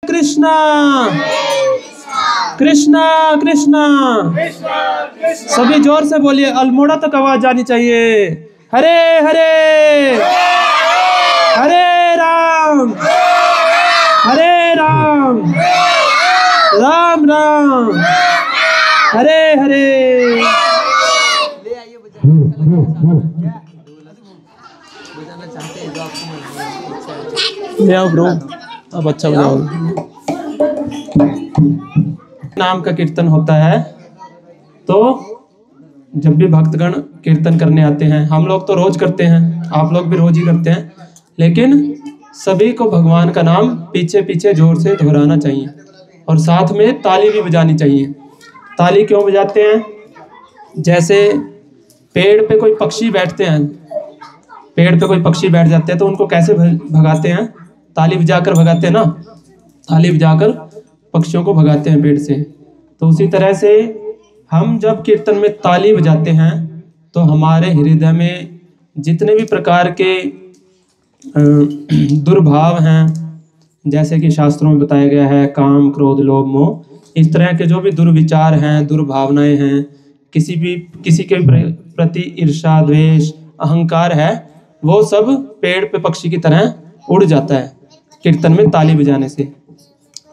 कृष्णा कृष्णा कृष्णा। सभी जोर से बोलिए, अल्मोड़ा तक आवाज जानी चाहिए। हरे हरे हरे राम राम राम हरे हरे। ले आओ ब्रो, अब अच्छा बजाओ। नाम का कीर्तन होता है, तो जब भी भक्तगण कीर्तन करने आते हैं, हम लोग तो रोज करते हैं, आप लोग भी रोज ही करते हैं, लेकिन सभी को भगवान का नाम पीछे पीछे जोर से दोहराना चाहिए और साथ में ताली भी बजानी चाहिए। ताली क्यों बजाते हैं? जैसे पेड़ पे कोई पक्षी बैठते हैं, पेड़ पे कोई पक्षी बैठ जाते हैं तो उनको कैसे भगाते हैं? ताली बजाकर भगाते हैं ना, ताली बजाकर पक्षियों को भगाते हैं पेड़ से। तो उसी तरह से हम जब कीर्तन में ताली बजाते हैं तो हमारे हृदय में जितने भी प्रकार के दुर्भाव हैं, जैसे कि शास्त्रों में बताया गया है काम क्रोध लोभ मोह, इस तरह के जो भी दुर्विचार हैं, दुर्भावनाएं हैं, किसी के प्रति ईर्ष्या द्वेष अहंकार है, वो सब पेड़ पे पक्षी की तरह उड़ जाता है कीर्तन में ताली बजाने से।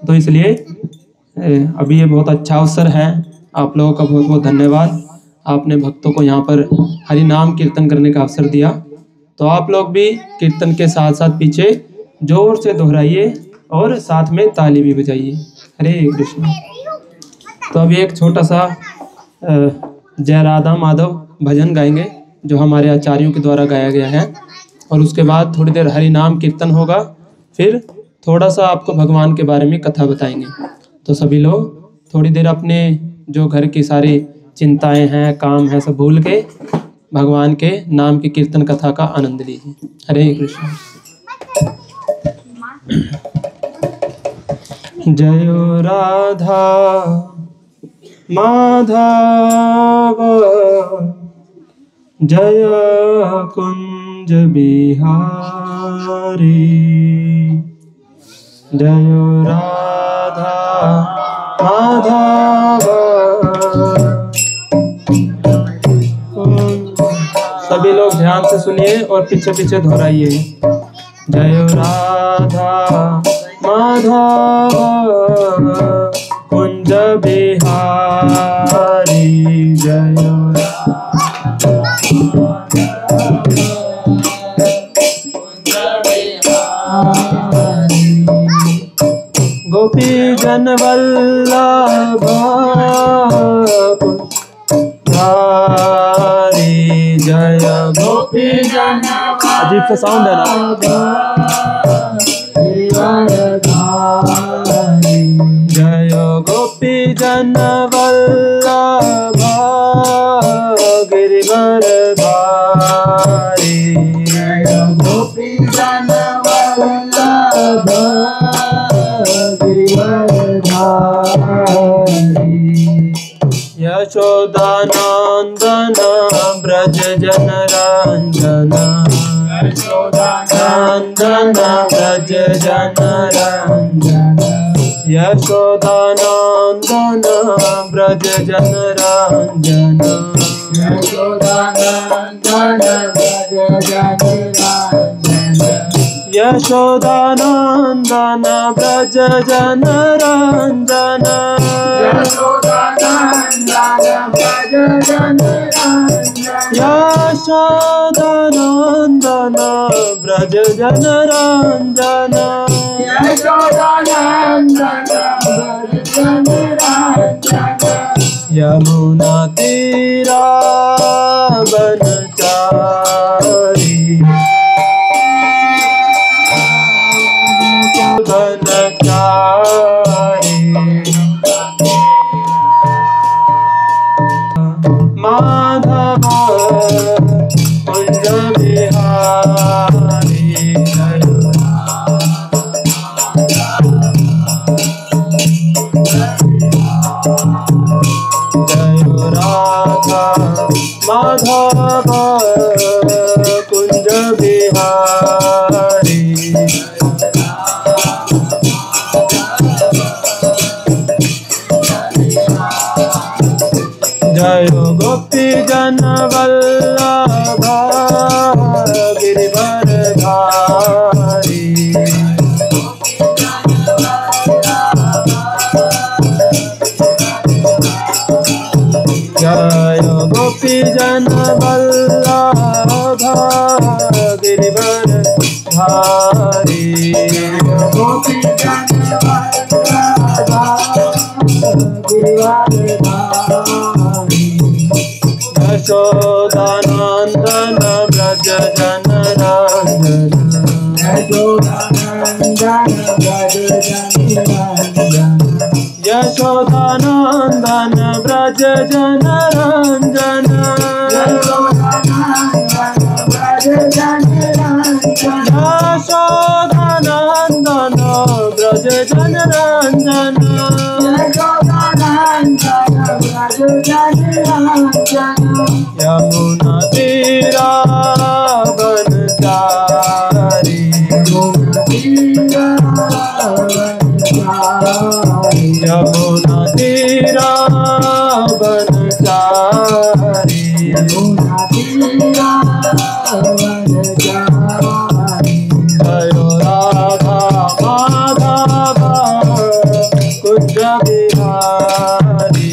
तो इसलिए अभी ये बहुत अच्छा अवसर है, आप लोगों का बहुत बहुत धन्यवाद। आपने भक्तों को यहाँ पर हरि नाम कीर्तन करने का अवसर दिया, तो आप लोग भी कीर्तन के साथ साथ पीछे जोर से दोहराइए और साथ में ताली भी बजाइए। हरे कृष्ण। तो अभी एक छोटा सा जय राधा माधव भजन गाएंगे जो हमारे आचार्यों के द्वारा गाया गया है, और उसके बाद थोड़ी देर हरि नाम कीर्तन होगा, फिर थोड़ा सा आपको भगवान के बारे में कथा बताएंगे। तो सभी लोग थोड़ी देर अपने जो घर की सारी चिंताएं हैं, काम है, सब भूल के भगवान के नाम की कीर्तन कथा का आनंद लीजिए। हरे कृष्ण। जय राधा माधव जय कुंज बिहारी, जय राधा माधव। सभी लोग ध्यान से सुनिए और पीछे पीछे दोहराइए। जय राधा माधव कुंज बिहारी, जय गोपी जन वल्लभ धारी, जय गोपी जन। अजीब सा साउंड है ना। जय गोपी जन वल्लभ गिरिवर धारी, जय गोपी जन वल्लभ यशोदानंदन ब्रज जन रंजन, यशोदानंदन ब्रज जन रंजन, यशोदानंदन ब्रज जन रंजन, यशोदानंदन ब्रज जन रंजन, यशोदानंदन ब्रज जन रंजन, यशोदानंदन ब्रज जन रंजन, यशोदानंदन ब्रज जन रंजन, यशोदानंदन ब्रज जन रंजन, यमुना तीरा बनचारी, बनचारी, माधव कुंज बिहारी, जय राधा माधव कुंज बिहारी, जय गोपी जन वल्लभा गिरिवरधारी। जय गोपी जन वल्लभा गिरिवरधारी। गोपी जन वल्लभा गिरिवरधारी। यशोदानंदन व्रज जन रंजन। यशोदानंदन व्रज जन रंजन। यशोदानंदन व्रज जन रंजन। यशोदानंदन व्रज जन रंजन। यमुना तीरा बनचारी। यमुना तीरा बनचारी। जय राधा माधव कुंज बिहारी।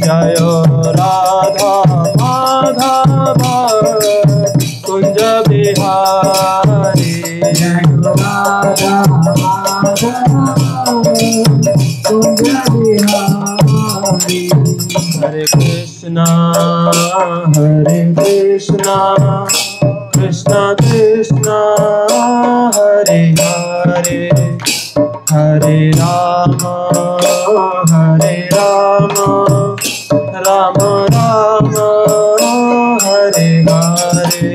जय राधा माधव कुंज बिहारी। हरे कृष्णा कृष्णा कृष्णा हरे हरे। हरे राम राम राम हरे हरे।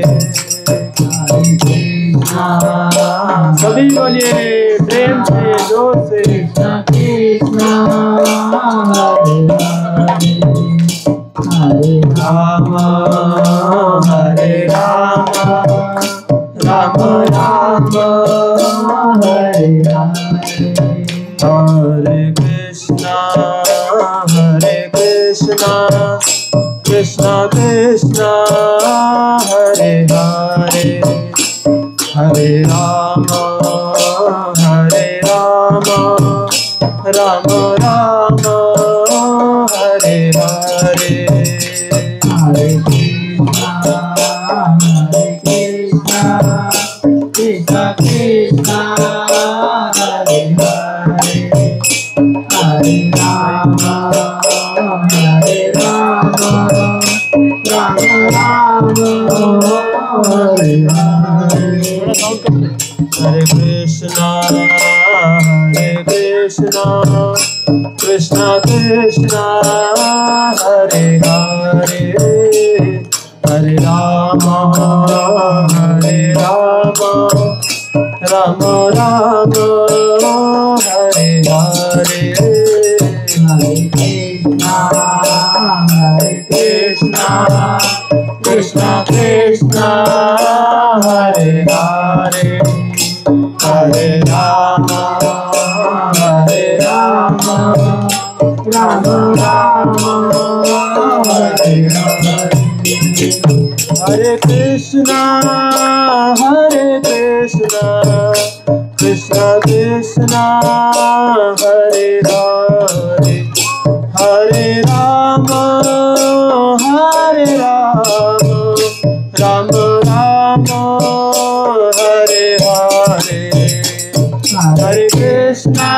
सभी बोलिए प्रेम से जोर से। कृष्णा हरे राम राम राम हरे हरे। हरे कृष्णा कृष्णा कृष्णा हरे हरे। हरे राम राम राम हरे हरे। हरे कृष्णा कृष्णा कृष्णा हरे हरे। हरे राम राम राम हरे हरे। हरे कृष्णा कृष्णा कृष्णा हरे हरे। हरे राम राम राम हरे हरे। हरे कृष्णा कृष्णा कृष्णा हरे हरे। हरे राम राम राम हरे हरे। हरे कृष्णा कृष्णा कृष्णा हरे हरे। हरे राम राम राम हरे हरे। हरे कृष्णा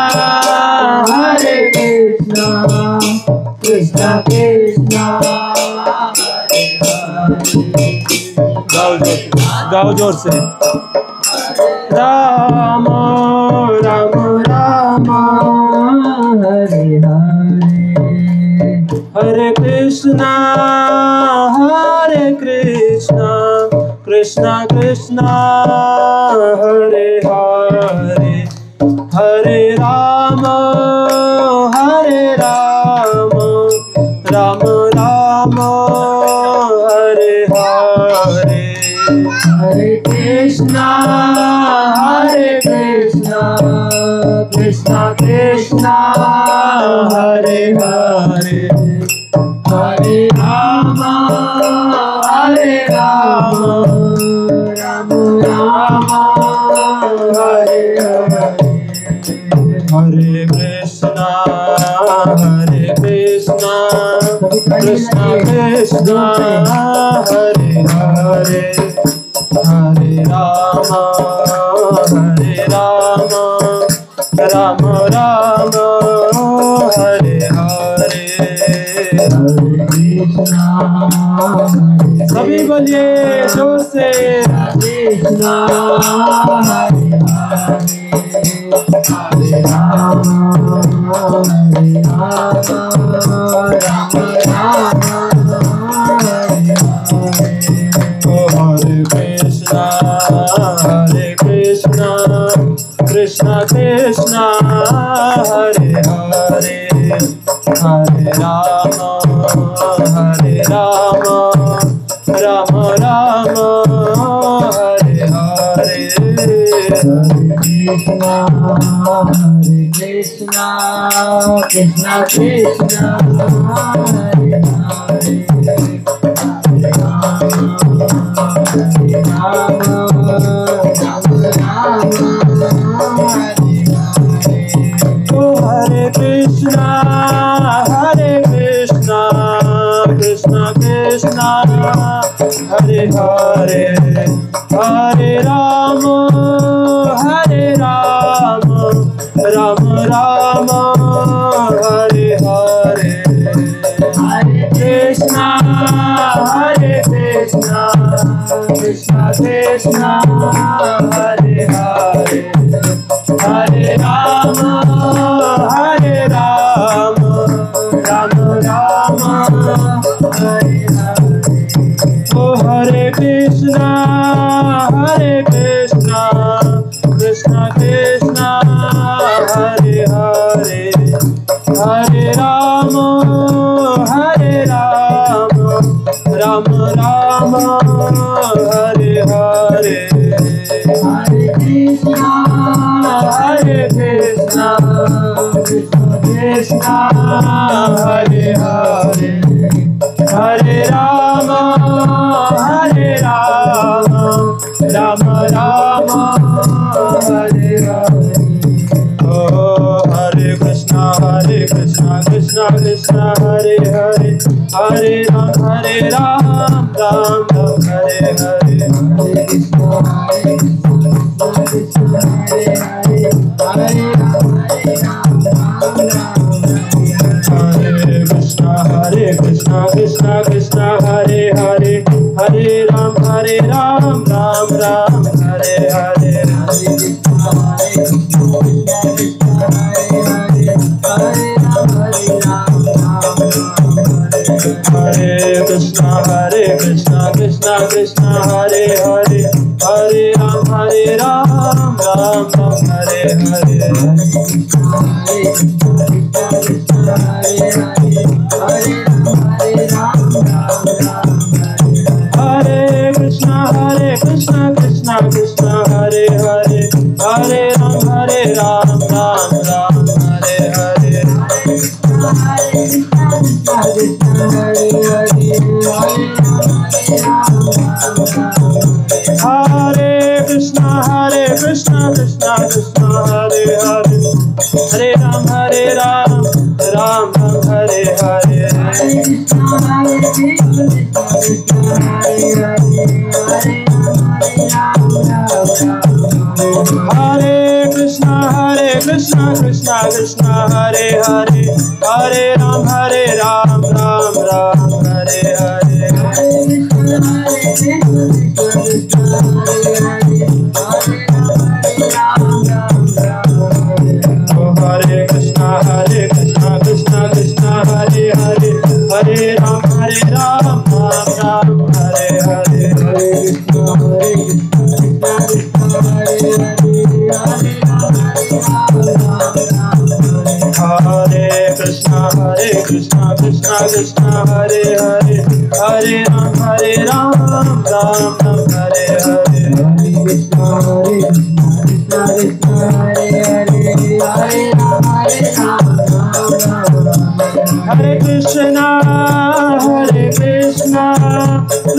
कृष्णा कृष्णा हरे हरे। गाओ जोर से। राम राम राम हरे हरे। हरे कृष्णा कृष्णा कृष्णा हरे हरे। हरे Ram Ram Ram Hare Hare. Hare Krishna, Krishna Krishna, Hare Hare, Hare Rama, Rama Rama, Hare Hare, Hare Krishna, Krishna Krishna, Hare Hare, Hare Rama, Rama Rama, Hare Hare, Hare Krishna, सभी बोलिए जोर से, Krishna, Hare Hare, Hare Rama, Rama Rama, Hare Krishna, Krishna Krishna, Hare Hare, Hare Rama, Rama Rama, Hare Hare, Krishna Krishna, Hare Hare, Hare Krishna, Krishna Krishna, Hare Hare, Hare Rama, Rama Rama, Hare Hare, Hare Krishna, Krishna Krishna, Hare Hare, Hare Rama, Rama Rama, Hare Hare. Oh Hare Krishna, Krishna Krishna, Hare Hare, Hare Rama, Rama Rama, Hare Hare, Hare Krishna, Krishna Krishna, Hare Hare, Hare Rama, Rama Rama, Hare Hare. Oh Hare Krishna, Krishna Krishna, Hare Hare, Hare Ram, Ram Ram, Hare Hare, Hare Krishna, Krishna Hare Hare, Hare Ram, Hare Krishna, Krishna Krishna, Hare Hare, Hare Ram, Ram Ram, Hare Hare, Hare Krishna, Krishna Krishna, Hare Hare, Hare Ram, Ram Ram, Hare Hare, Hare Krishna, Krishna Krishna, Hare Hare, Hare Ram, Ram Ram, Hare Hare, Hare Krishna, Krishna Krishna, Hare Hare, Hare Ram, Ram Ram, Hare Hare, Hare Krishna, Krishna Krishna, Hare Hare, Hare Ram, Ram Ram, Hare Hare, Hare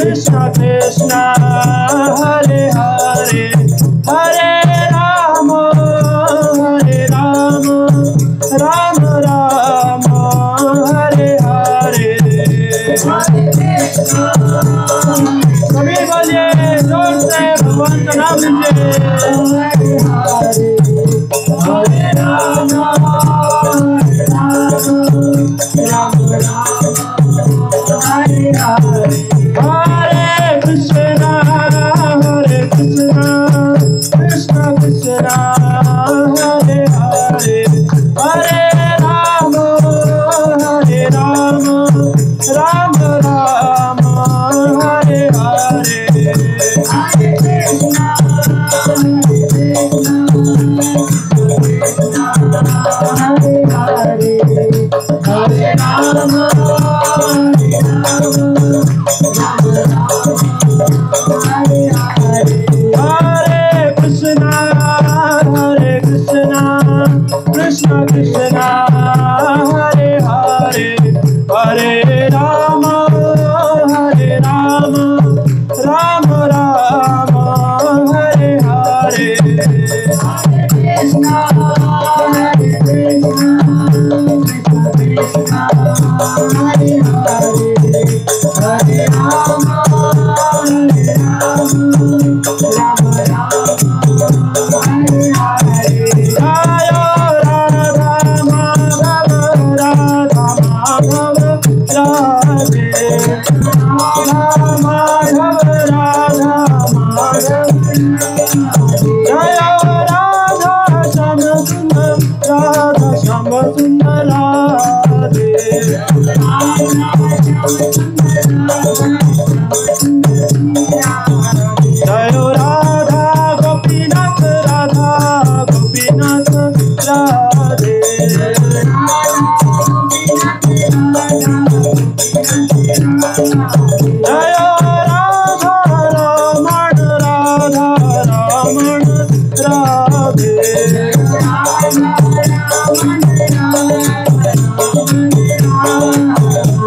Krishna Krishna Hare Hare Hare Rama Hare Rama Rama Rama Hare Hare सभी बोलिए जोर से भगवान का नाम लीजिए हरे Ram Ram Ram Hare Hare Hare Krishna Krishna Krishna Hare Hare Hare Ram Ram Ram Hare Hare Hare Krishna Hare Hare Hare Ram Krishna Krishna Hare Hare Hare Rama Rama Rama Hare Hare Hare Krishna Krishna Hare Hare Hare Rama Rama Hare Hare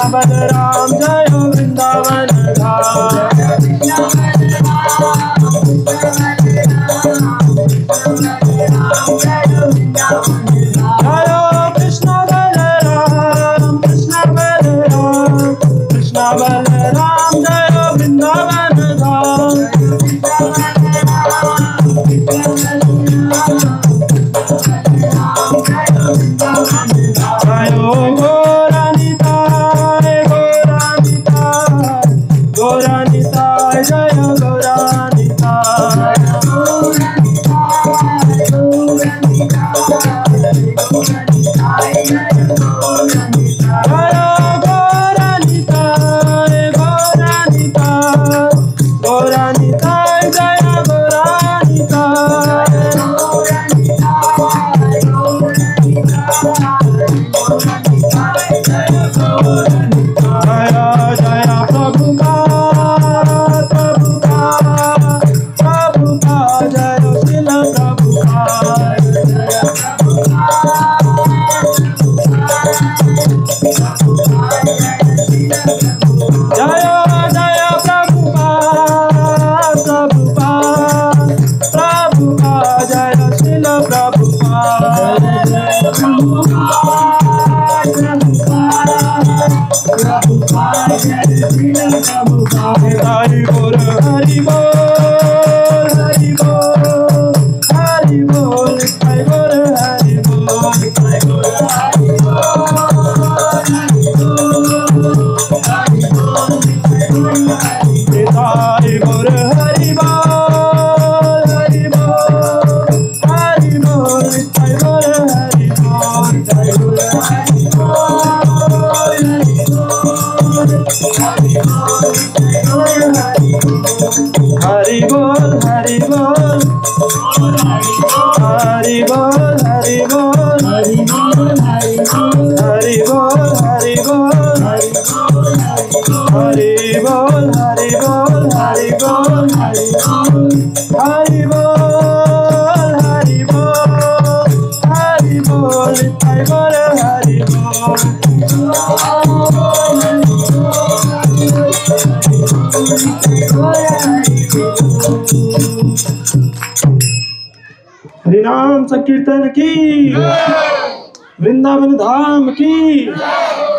Balaram Jayo Vrindavan Dham Jayo Krishna Balaram Krishna Balaram Krishna Balaram Jayo Vrindavan Dham Jayo Hari Bol, Hari Bol, Hari Bol, Hari Bol, Hari Bol, Hari Bol, Hari Bol, Hari Hare Hari बोल हरि बोल हरि बोल हरि बोल हरि बोल हरि बोल हरि बोल निताई बोल हरि बोल हरि नाम संकीर्तन की, वृंदावन धाम की,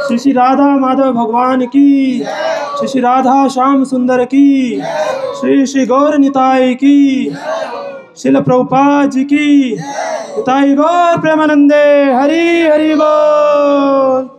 श्री श्री राधा माधव भगवान की, श्री श्री राधा श्याम सुंदर की, श्री श्री गौर निताई की, शिल प्रभुपाद जी की, निताई गौर प्रेमानंदे। हरि हरि बोल।